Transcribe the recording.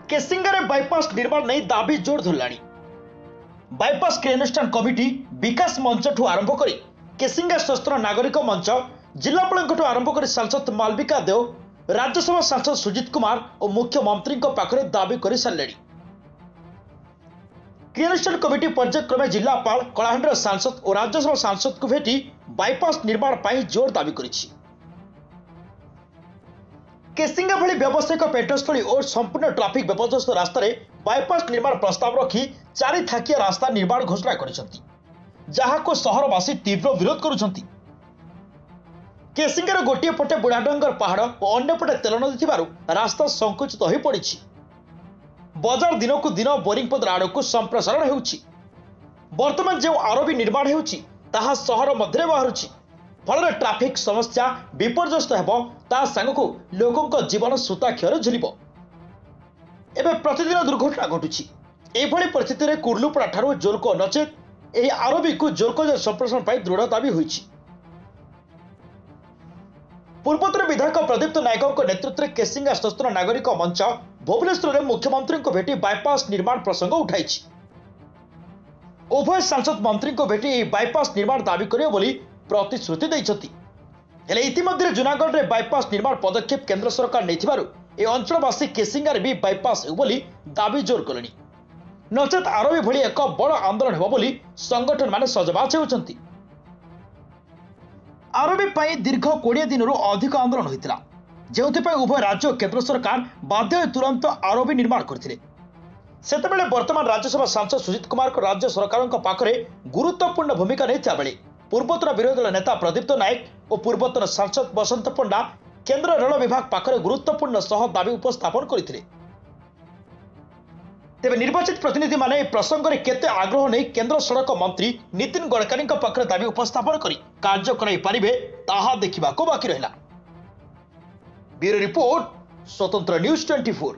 केसिंगारे bypass निर्माण नहीं दाबी जोर धरलाणी। बाईपास क्रियानुष्ठान कमिटी विकास मंच ठू आरंभ कर केसिंगा सशस्त्र नागरिक मंच जिलापाल आरंभ कर सांसद मालविका देव राज्यसभा सांसद सुजित कुमार और मुख्यमंत्री पाखरे दाबी कर सारे। क्रियानुष्ठान कमिटी पर्यायक्रमे जिलापाल कलाहांडीर सांसद और राज्यसभा सांसद को भेटी बाईपास निर्माण पर जोर दाबी करिछि। केसिंगा भली व्यावसायिक पेट्रोलस्थली और संपूर्ण ट्राफिक विपर्यस्त रास्तार बाईपास निर्माण प्रस्ताव रखी 4 थाकिया रास्ता निर्माण घोषणा करिसेंती, जहाको सहरवासी तीव्र विरोध करुछंती। केसिंगार गोटे पटे बुढ़ाडंगर पहाड़ और अन्य पटे तेल नदी थिबारु रास्ता संकुचित हो पड़िछि। बजार दिनकू दिन बोरिंगपदर आड़क संप्रसारण होउछि। वर्तमान जो आरबी निर्माण होउछि ताहा सहर मध्य बाहरुछि, फल ट्राफिक समस्या विपर्यस्त हेबो, ता संगकू लोकंक जीवन सूताक्षर झुलिब। एबे प्रतिदिन दुर्घटना घटुछि। एभली परिस्थिति रे कुर्लुपड़ा ठारू जोलको नचेत एही आरबी को जोलको संप्रसारण पाई दृढ़ दाबी होइछि। पूर्वोत्तर विधायक प्रदीप्त नायक नेतृत्व में केसिंगा सशस्त्र नागरिक मंच भुवनेश्वर में मुख्यमंत्री को भेटी बाईपास निर्माण प्रसंग उठाई। उभय सांसद मंत्री को भेटी बाईपास निर्माण दाबी करियो बोली प्रतिश्रुति दैछथि। हेले इतिमध्य जूनागढ़ में बाईपास निर्माण पदक्षेप केंद्र सरकार नैथिबारु ए अंचलवासी केसिंगार भी बाईपास हो बोली दाबी जोर कलेनी। नचेत आरबी भली एक बड़ आंदोलन हेबो बोली संगठन माने सजबाज हेउछंती। आरबी पाई दीर्घ 20 दिन अधिक आंदोलन होता, जो उभय राज्य और केंद्र सरकार बाध्य तुरंत आरबी निर्माण करथिले। सेतेबेले वर्तमान राज्यसभा सांसद सुजित कुमार को राज्य सरकार पाखरे गुरुत्वपूर्ण भूमिका नहीं बेले पूर्वतन विरोधी दल नेता प्रदीप्त नायक और पूर्वतन सांसद बसंत पंडा केंद्र रेल विभाग पाखरे गुरुत्वपूर्ण सह दाबी उपस्थापन करथिले। तेबे निर्वाचित प्रतिनिधि माने प्रसंग में केते आग्रह नहीं केंद्र सड़क मंत्री नितिन गडकरी पाखरे दाबी उपस्थापन करी कार्य कराई पारिबे ताहा देखिबाको बाकी रहिला। ब्यूरो रिपोर्ट, स्वतंत्र न्यूज 24।